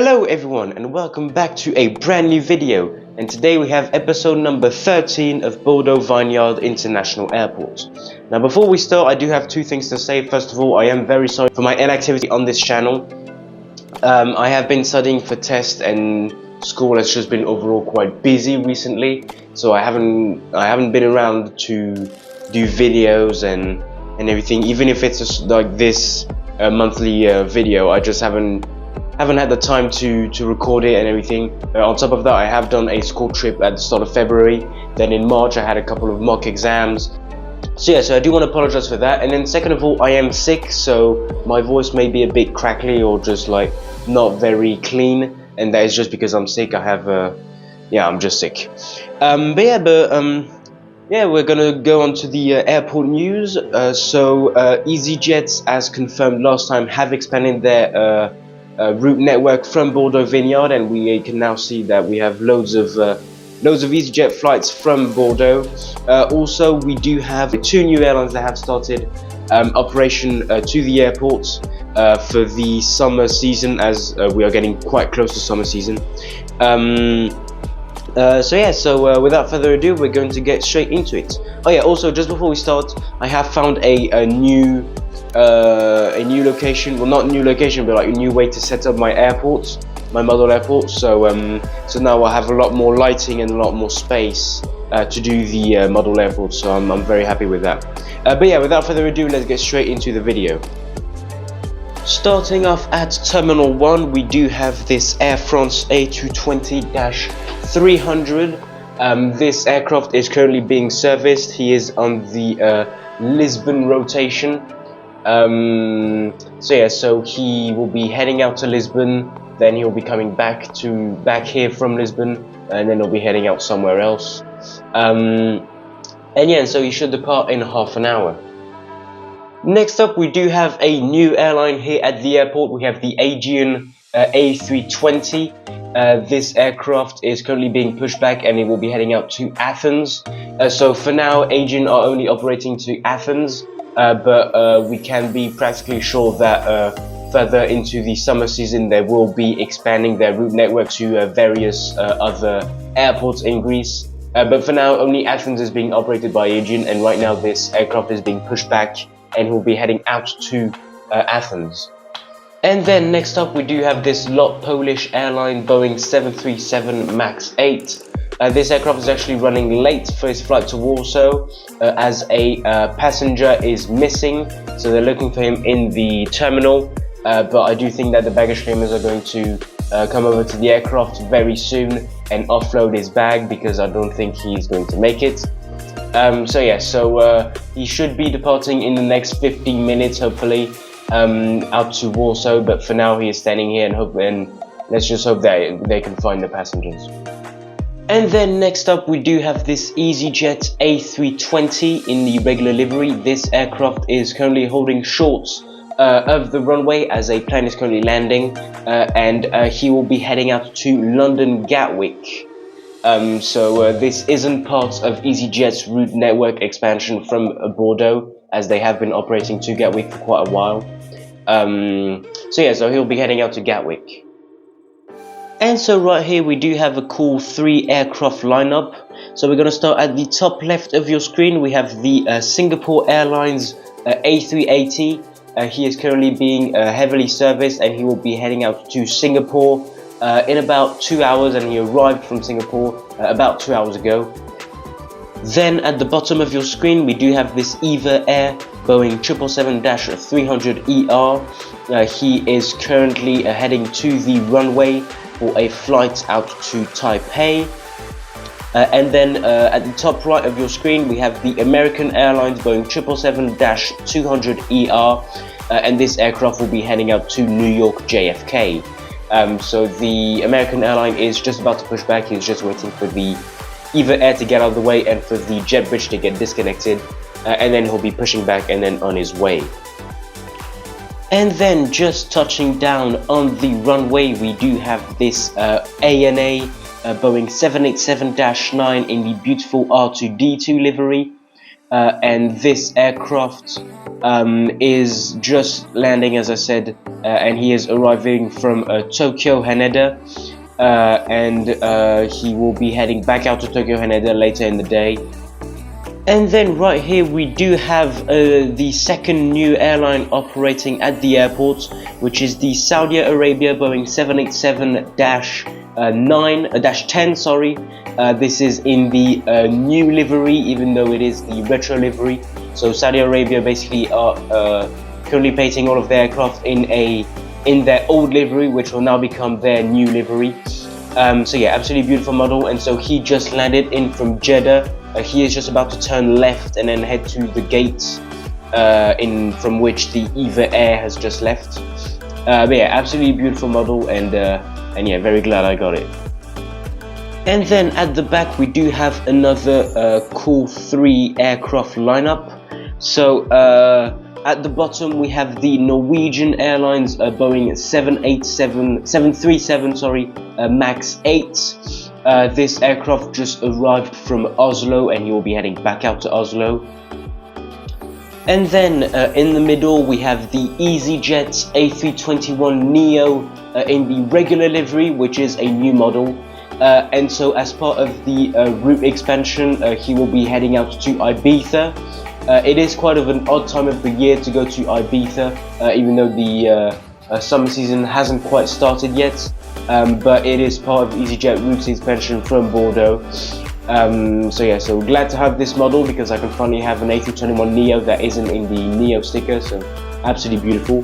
Hello everyone and welcome back to a brand new video, and today we have episode number 13 of Bordeaux Vineyard International Airport. Now before we start, I do have two things to say. First of all, I am very sorry for my inactivity on this channel. I have been studying for tests and school has just been overall quite busy recently, so I haven't been around to do videos and everything. Even if it's just like this monthly video, I just haven't had the time to record it and everything. On top of that, I have done a school trip at the start of February. Then in March I had a couple of mock exams. So yeah, so I do want to apologize for that. And then second of all, I am sick, so my voice may be a bit crackly or just like not very clean, and that is just because I'm sick. I'm just sick. Yeah, we're gonna go on to the airport news. EasyJet, as confirmed last time, have expanded their route network from Bordeaux Vineyard, and we can now see that we have loads of EasyJet flights from Bordeaux. Also, we do have two new airlines that have started operation to the airport for the summer season, as we are getting quite close to summer season. Without further ado, we're going to get straight into it. Oh yeah, also just before we start, I have found a new location. Well, not new location, but like a new way to set up my airport, my model airport. So now I have a lot more lighting and a lot more space to do the model airport. So I'm very happy with that. But yeah, without further ado, let's get straight into the video. Starting off at Terminal 1, we do have this Air France A220-300. This aircraft is currently being serviced. He is on the Lisbon rotation. So he will be heading out to Lisbon, then he'll be coming back here from Lisbon, and then he'll be heading out somewhere else. So he should depart in half an hour. Next up, we do have a new airline here at the airport. We have the Aegean A320. This aircraft is currently being pushed back and it will be heading out to Athens. So for now, Aegean are only operating to Athens, but we can be practically sure that further into the summer season they will be expanding their route network to various other airports in Greece. But for now, only Athens is being operated by Aegean, and right now this aircraft is being pushed back and will be heading out to Athens. And then next up, we do have this LOT Polish airline Boeing 737 MAX 8. This aircraft is actually running late for his flight to Warsaw as a passenger is missing, so they're looking for him in the terminal. But I do think that the baggage claimers are going to come over to the aircraft very soon and offload his bag, because I don't think he's going to make it. He should be departing in the next 15 minutes, hopefully, out to Warsaw. But for now, he is standing here, and let's just hope that they can find the passengers. And then next up, we do have this EasyJet A320 in the regular livery. This aircraft is currently holding short of the runway as a plane is currently landing, and he will be heading out to London Gatwick. This isn't part of EasyJet's route network expansion from Bordeaux, as they have been operating to Gatwick for quite a while. So he'll be heading out to Gatwick. And so right here we do have a cool 3 aircraft lineup. So we're going to start at the top left of your screen. We have the Singapore Airlines A380. He is currently being heavily serviced, and he will be heading out to Singapore in about 2 hours, and he arrived from Singapore about 2 hours ago. Then at the bottom of your screen we do have this EVA Air Boeing 777-300ER. He is currently heading to the runway for a flight out to Taipei. And then at the top right of your screen we have the American Airlines Boeing 777-200ER, and this aircraft will be heading out to New York JFK. So the American airline is just about to push back. He's just waiting for the EVA Air to get out of the way and for the jet bridge to get disconnected, and then he'll be pushing back and then on his way. And then just touching down on the runway, we do have this ANA Boeing 787-9 in the beautiful R2D2 livery. and this aircraft is just landing, as I said, and he is arriving from Tokyo Haneda, and he will be heading back out to Tokyo Haneda later in the day. And then right here we do have the second new airline operating at the airport, which is the Saudi Arabia Boeing 787-10. Sorry, this is in the new livery, even though it is the retro livery. So Saudi Arabia basically are currently painting all of their aircraft in their old livery, which will now become their new livery. So yeah, absolutely beautiful model. And so he just landed in from Jeddah. He is just about to turn left and then head to the gates from which the EVA Air has just left. But yeah, absolutely beautiful model, and yeah, very glad I got it. And then at the back we do have another cool 3 aircraft lineup. So at the bottom we have the Norwegian Airlines Boeing 737 MAX 8. This aircraft just arrived from Oslo, and he will be heading back out to Oslo. And then in the middle we have the EasyJet A321neo in the regular livery, which is a new model. And so as part of the route expansion, he will be heading out to Ibiza. It is quite of an odd time of the year to go to Ibiza, even though the summer season hasn't quite started yet. But it is part of EasyJet route expansion from Bordeaux. So yeah, so glad to have this model because I can finally have an A321neo that isn't in the neo sticker, so absolutely beautiful.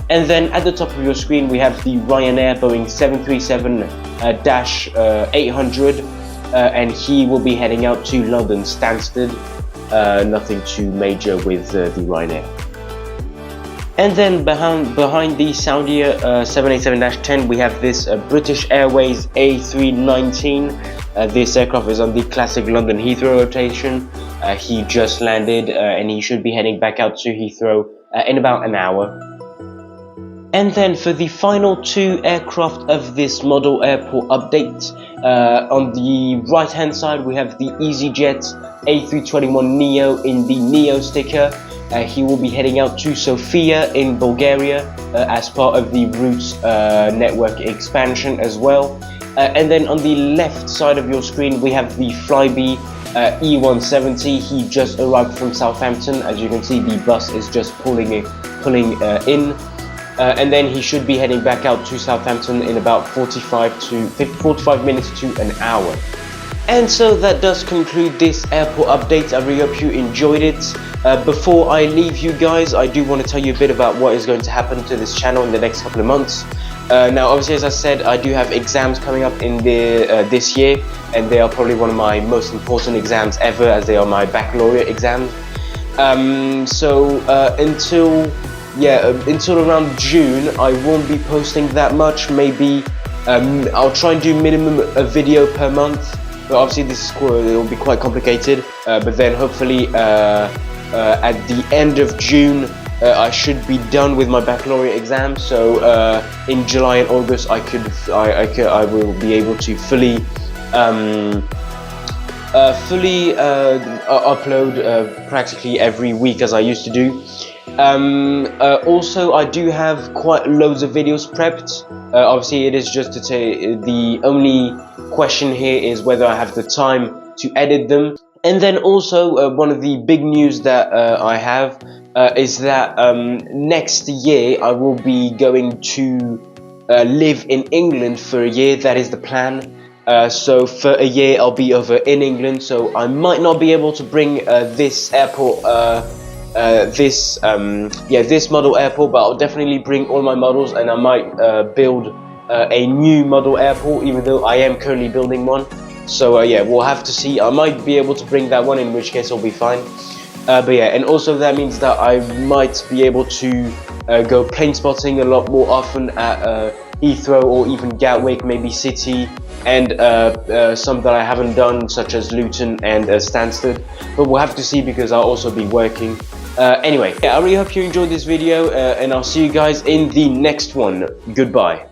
And then at the top of your screen we have the Ryanair Boeing 737-800, and he will be heading out to London Stansted. Nothing too major with the Ryanair. And then behind the Saudi 787-10 we have this British Airways A319. This aircraft is on the classic London Heathrow rotation. He just landed and he should be heading back out to Heathrow in about an hour. And then for the final 2 aircraft of this model airport update, on the right hand side we have the EasyJet A321neo in the neo sticker. He will be heading out to Sofia in Bulgaria as part of the route network expansion as well. And then on the left side of your screen we have the Flybe E170. He just arrived from Southampton. As you can see, the bus is just pulling in. And then he should be heading back out to Southampton in about 45 minutes to an hour. And so that does conclude this airport update. I really hope you enjoyed it. Before I leave you guys, I do want to tell you a bit about what is going to happen to this channel in the next couple of months. Now obviously, as I said, I do have exams coming up in this year, and they are probably one of my most important exams ever, as they are my baccalaureate exams. Until around June I won't be posting that much. Maybe I'll try and do minimum a video per month, but obviously it will be quite complicated. But then hopefully at the end of June I should be done with my baccalaureate exam. So in July and August I will be able to fully upload practically every week as I used to do. Also, I do have quite loads of videos prepped. Obviously, it is just to say the only question here is whether I have the time to edit them. And then also, one of the big news that I have is that next year I will be going to live in England for a year. That is the plan. So for a year I'll be over in England, so I might not be able to bring this airport this model airport, but I'll definitely bring all my models, and I might build a new model airport, even though I am currently building one. So yeah, we'll have to see. I might be able to bring that one, in which case it'll be fine. But yeah, and also that means that I might be able to go plane spotting a lot more often at Heathrow or even Gatwick, maybe City, and some that I haven't done, such as Luton and Stansted. But we'll have to see, because I'll also be working. Anyway, yeah, I really hope you enjoyed this video, and I'll see you guys in the next one. Goodbye.